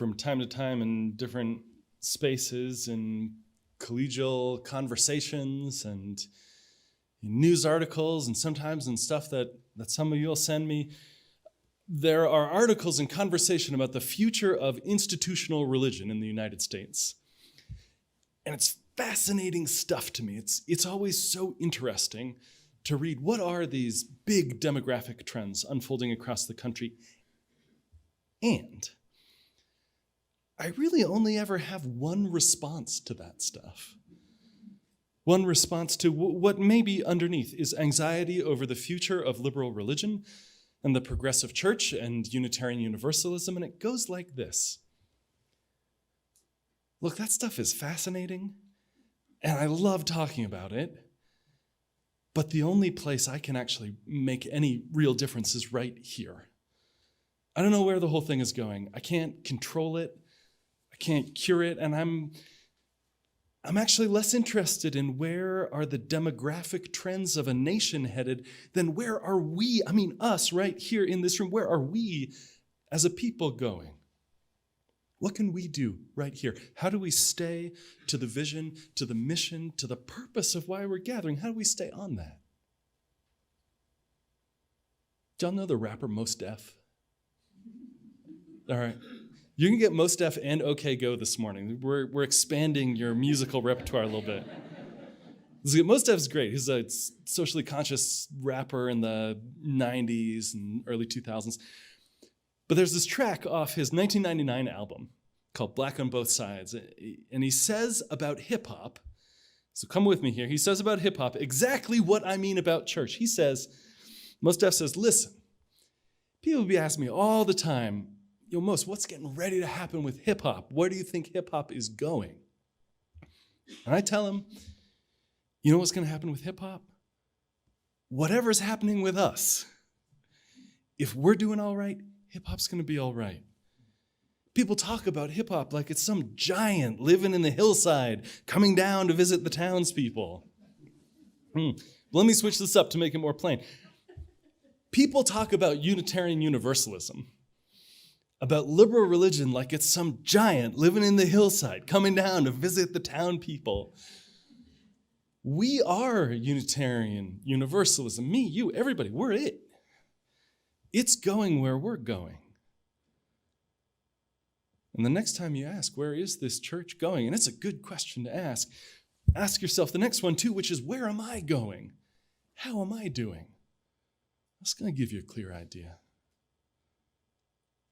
from time to time in different spaces and collegial conversations and news articles and sometimes in stuff that some of you will send me, there are articles and conversation about the future of institutional religion in the United States. And it's fascinating stuff to me. It's always so interesting to read what are these big demographic trends unfolding across the country. And I really only ever have one response to that stuff. One response to what may be underneath is anxiety over the future of liberal religion and the progressive church and Unitarian Universalism, and it goes like this. Look, that stuff is fascinating, and I love talking about it, but the only place I can actually make any real difference is right here. I don't know where the whole thing is going. I can't control it. I can't cure it, and I'm actually less interested in where are the demographic trends of a nation headed than where are we, us right here in this room, where are we as a people going? What can we do right here? How do we stay to the vision, to the mission, to the purpose of why we're gathering? How do we stay on that? Do y'all know the rapper Mos Def? All right. You can get Mos Def and OK Go this morning. We're expanding your musical repertoire a little bit. Mos Def's great. He's a socially conscious rapper in the 90s and early 2000s. But there's this track off his 1999 album called Black on Both Sides. And he says about hip-hop, so come with me here, he says about hip-hop exactly what I mean about church. He says, Mos Def says, listen, people be asking me all the time, yo, Mos, what's getting ready to happen with hip-hop? Where do you think hip-hop is going? And I tell him, you know what's going to happen with hip-hop? Whatever's happening with us. If we're doing all right, hip-hop's going to be all right. People talk about hip-hop like it's some giant living in the hillside, coming down to visit the townspeople. Let me switch this up to make it more plain. People talk about Unitarian Universalism, about liberal religion like it's some giant living in the hillside, coming down to visit the town people. We are Unitarian Universalism. Me, you, everybody, we're it. It's going where we're going. And the next time you ask, where is this church going? And it's a good question to ask. Ask yourself the next one too, which is, where am I going? How am I doing? That's going to give you a clear idea.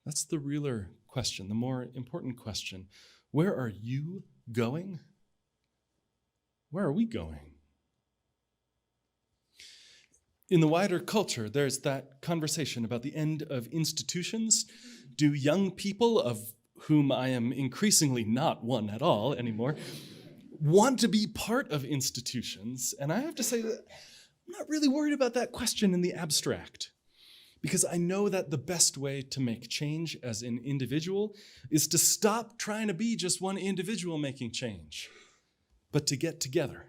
That's the realer question, the more important question. Where are you going? Where are we going? In the wider culture, there's that conversation about the end of institutions. Do young people, of whom I am increasingly not one at all anymore, want to be part of institutions? And I have to say that I'm not really worried about that question in the abstract, because I know that the best way to make change as an individual is to stop trying to be just one individual making change, but to get together.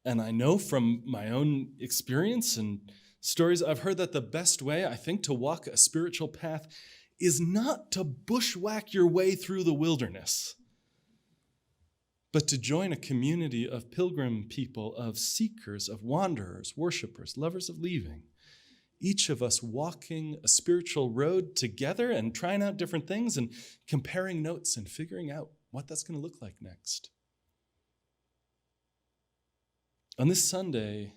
And I know from my own experience and stories I've heard that the best way, I think, to walk a spiritual path is not to bushwhack your way through the wilderness, but to join a community of pilgrim people, of seekers, of wanderers, worshipers, lovers of leaving. Each of us walking a spiritual road together and trying out different things and comparing notes and figuring out what that's going to look like next. On this Sunday,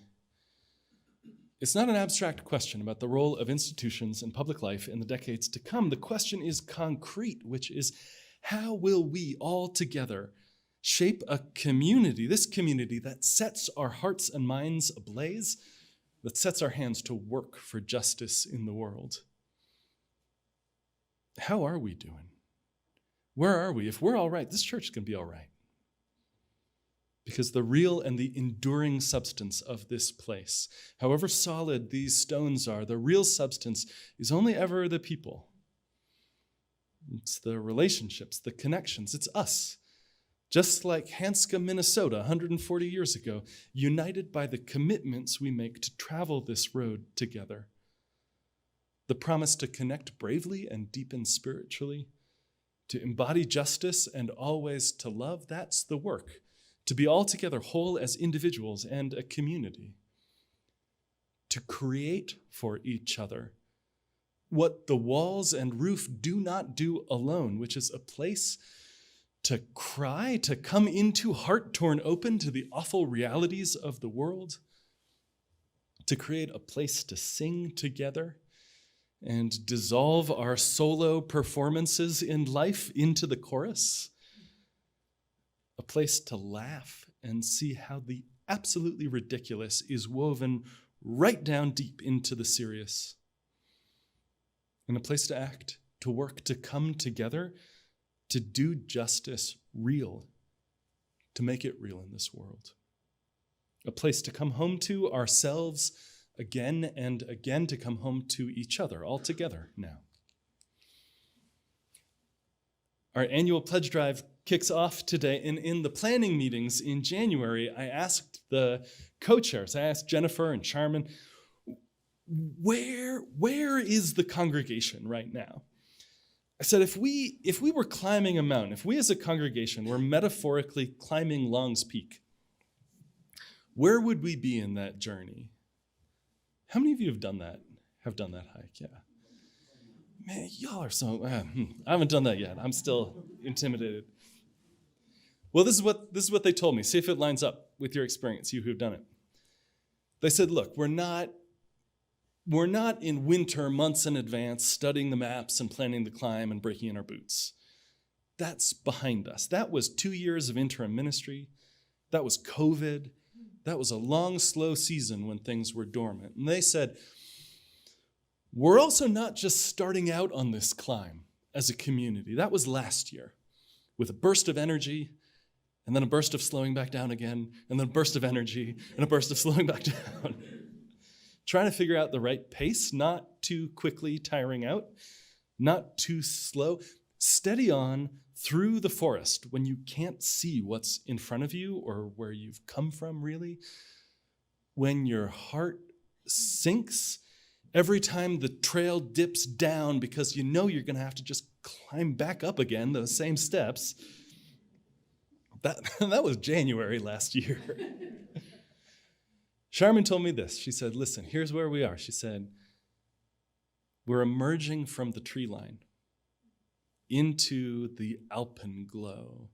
it's not an abstract question about the role of institutions in public life in the decades to come. The question is concrete, which is, how will we all together shape a community, this community that sets our hearts and minds ablaze, that sets our hands to work for justice in the world? How are we doing? Where are we? If we're all right, this church is going to be all right. Because the real and the enduring substance of this place, however solid these stones are, the real substance is only ever the people. It's the relationships, the connections, it's us. Just like Hanska, Minnesota, 140 years ago, united by the commitments we make to travel this road together. the promise to connect bravely and deepen spiritually, to embody justice and always to love. That's the work, to be altogether whole as individuals and a community, to create for each other what the walls and roof do not do alone, which is a place to cry, to come into heart torn open to the awful realities of the world, to create a place to sing together and dissolve our solo performances in life into the chorus, a place to laugh and see how the absolutely ridiculous is woven right down deep into the serious, and a place to act, to work, to come together, to do justice real, to make it real in this world. A place to come home to ourselves again and again, to come home to each other all together now. Our annual pledge drive kicks off today, and in the planning meetings in January, I asked the co-chairs, I asked Jennifer and Charmin, where is the congregation right now? I said, if we were climbing a mountain, if we as a congregation were metaphorically climbing Long's Peak, where would we be in that journey? How many of you have done that hike? Yeah. Man, y'all are so, I haven't done that yet. I'm still intimidated. Well, this is what they told me. See if it lines up with your experience, you who've done it. They said, look, we're not in winter months in advance studying the maps and planning the climb and breaking in our boots. That's behind us. That was 2 years of interim ministry. That was COVID. That was a long, slow season when things were dormant. And they said, we're also not just starting out on this climb as a community. That was last year with a burst of energy, and then a burst of slowing back down again, and then a burst of energy, and a burst of slowing back down. Trying to figure out the right pace, not too quickly tiring out, not too slow. Steady on through the forest when you can't see what's in front of you or where you've come from, really. When your heart sinks every time the trail dips down because you know you're going to have to just climb back up again, those same steps. That was January last year. Charmin told me this. She said, listen, here's where we are. She said, we're emerging from the tree line into the alpenglow.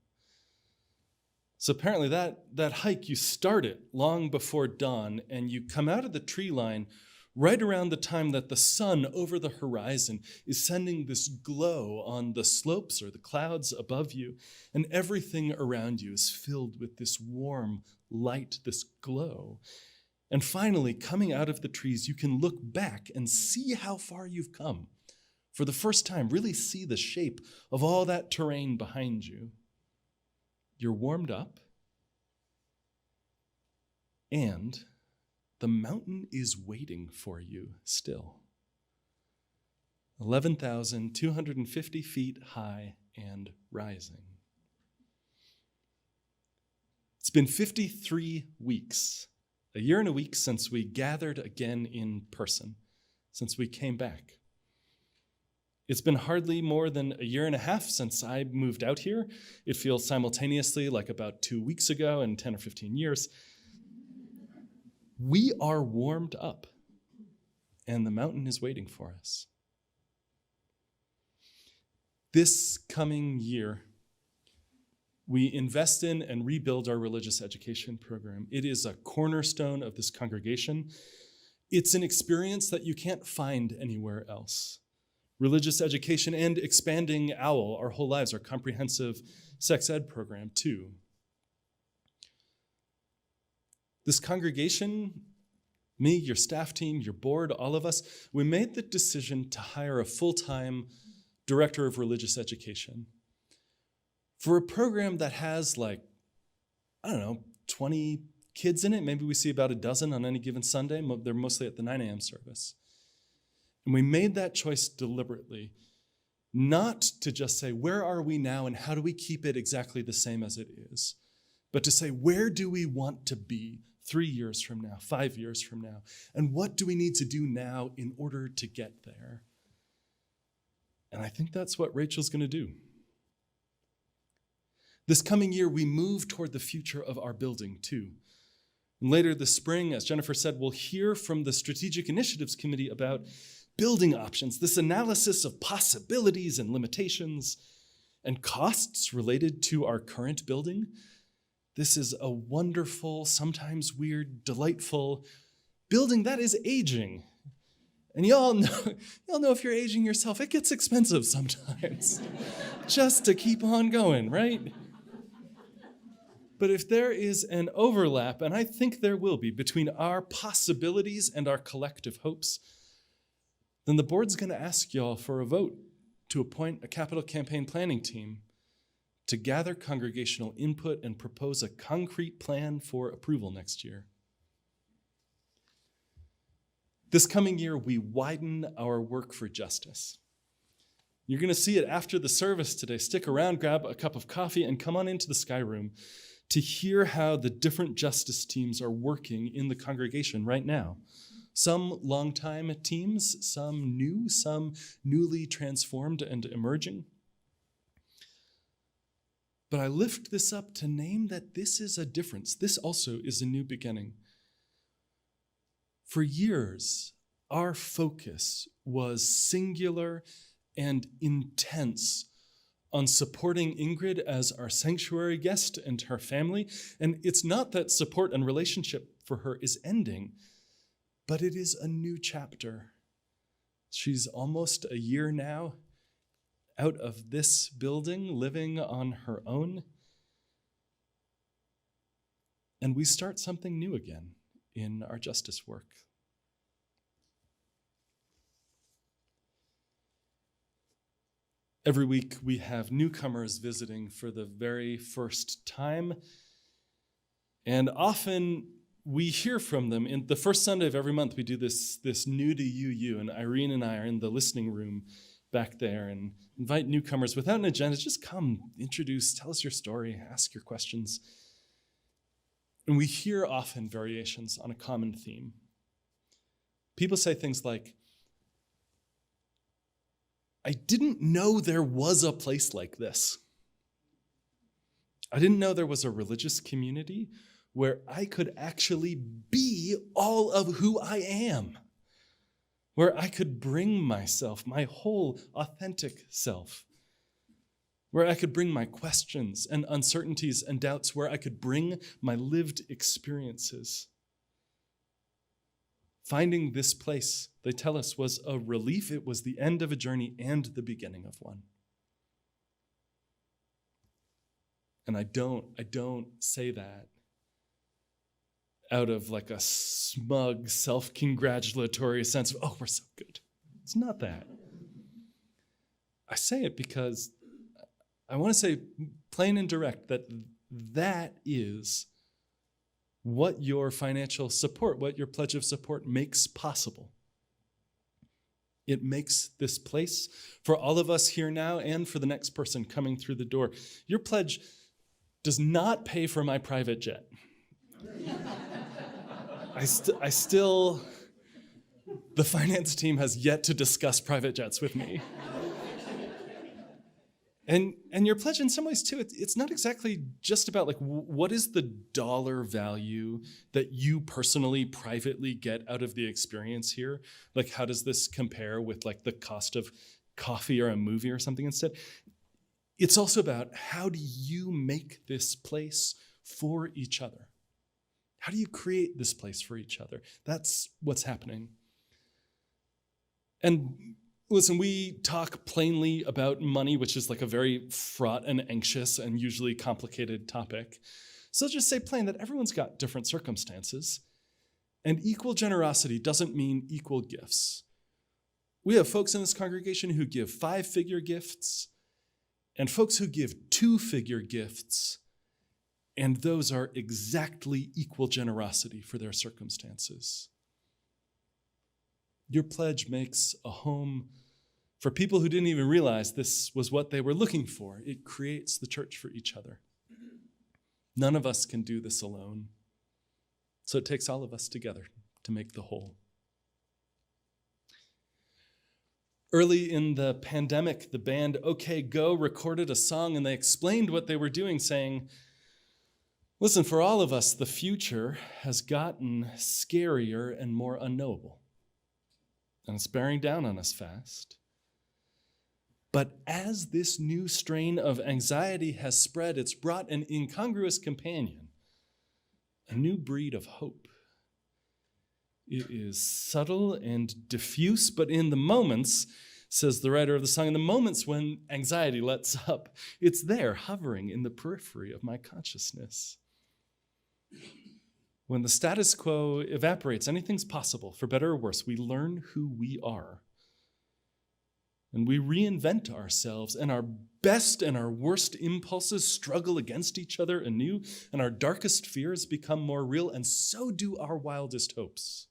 So apparently that hike, you start it long before dawn, and you come out of the tree line right around the time that the sun over the horizon is sending this glow on the slopes or the clouds above you, and everything around you is filled with this warm light, this glow. And finally, coming out of the trees, you can look back and see how far you've come. For the first time, really see the shape of all that terrain behind you. You're warmed up, and the mountain is waiting for you still. 11,250 feet high and rising. It's been 53 weeks. A year and a week since we gathered again in person, since we came back. It's been hardly more than a year and a half since I moved out here. It feels simultaneously like about 2 weeks ago and 10 or 15 years. We are warmed up, and the mountain is waiting for us. This coming year, we invest in and rebuild our religious education program. It is a cornerstone of this congregation. It's an experience that you can't find anywhere else. Religious education and expanding OWL, our whole lives, our comprehensive sex ed program too. This congregation, me, your staff team, your board, all of us, we made the decision to hire a full-time director of religious education for a program that has 20 kids in it. Maybe we see about a dozen on any given Sunday. They're mostly at the 9 a.m. service. And we made that choice deliberately, not to just say, where are we now and how do we keep it exactly the same as it is, but to say, where do we want to be 3 years from now, 5 years from now? And what do we need to do now in order to get there? And I think that's what Rachel's going to do. This coming year, we move toward the future of our building, too. And later this spring, as Jennifer said, we'll hear from the Strategic Initiatives Committee about building options, this analysis of possibilities and limitations and costs related to our current building. This is a wonderful, sometimes weird, delightful building that is aging. And y'all know if you're aging yourself, it gets expensive sometimes just to keep on going, right? But if there is an overlap, and I think there will be, between our possibilities and our collective hopes, then the board's going to ask y'all for a vote to appoint a capital campaign planning team to gather congregational input and propose a concrete plan for approval next year. This coming year, we widen our work for justice. You're going to see it after the service today. Stick around, grab a cup of coffee, and come on into the Sky Room to hear how the different justice teams are working in the congregation right now. Some longtime teams, some new, some newly transformed and emerging. But I lift this up to name that this is a difference. This also is a new beginning. For years, our focus was singular and intense on supporting Ingrid as our sanctuary guest and her family. And it's not that support and relationship for her is ending, but it is a new chapter. She's almost a year now out of this building, living on her own. And we start something new again in our justice work. Every week we have newcomers visiting for the very first time, and often we hear from them. In the first Sunday of every month, we do this new to you, and Irene and I are in the listening room back there and invite newcomers without an agenda. Just come, introduce, tell us your story, ask your questions. And we hear often variations on a common theme. People say things like, I didn't know there was a place like this. I didn't know there was a religious community where I could actually be all of who I am, where I could bring myself, my whole authentic self, where I could bring my questions and uncertainties and doubts, where I could bring my lived experiences. Finding this place, they tell us, was a relief. It was the end of a journey and the beginning of one. And I don't say that out of like a smug, self-congratulatory sense of, oh, we're so good. It's not that. I say it because I want to say plain and direct that is what your financial support, what your pledge of support makes possible. It makes this place for all of us here now and for the next person coming through the door. Your pledge does not pay for my private jet. I still, the finance team has yet to discuss private jets with me. And your pledge in some ways too, it's not exactly just about like, what is the dollar value that you personally, privately get out of the experience here? Like, how does this compare with like the cost of coffee or a movie or something instead? It's also about how do you make this place for each other? How do you create this place for each other? That's what's happening. And listen, we talk plainly about money, which is like a very fraught and anxious and usually complicated topic. So just say plain that everyone's got different circumstances, and equal generosity doesn't mean equal gifts. We have folks in this congregation who give 5-figure gifts and folks who give 2-figure gifts, and those are exactly equal generosity for their circumstances. Your pledge makes a home for people who didn't even realize this was what they were looking for. It creates the church for each other. None of us can do this alone. So it takes all of us together to make the whole. Early in the pandemic, the band OK Go recorded a song, and they explained what they were doing, saying, listen, for all of us, the future has gotten scarier and more unknowable, and it's bearing down on us fast. But as this new strain of anxiety has spread, it's brought an incongruous companion, a new breed of hope. It is subtle and diffuse, but in the moments, says the writer of the song, in the moments when anxiety lets up, it's there, hovering in the periphery of my consciousness. When the status quo evaporates, anything's possible, for better or worse. We learn who we are. And we reinvent ourselves, and our best and our worst impulses struggle against each other anew, and our darkest fears become more real, and so do our wildest hopes.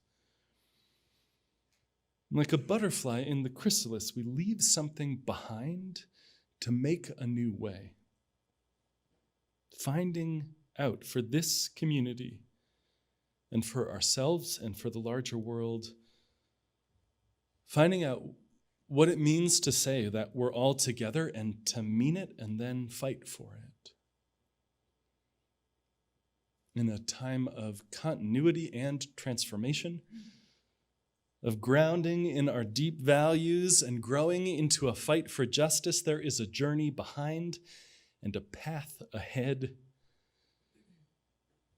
Like a butterfly in the chrysalis, we leave something behind to make a new way. Finding out for this community and for ourselves and for the larger world, finding out what it means to say that we're all together and to mean it and then fight for it. In a time of continuity and transformation, of grounding in our deep values and growing into a fight for justice, there is a journey behind and a path ahead.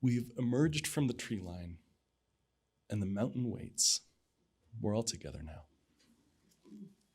We've emerged from the tree line, and the mountain waits. We're all together now.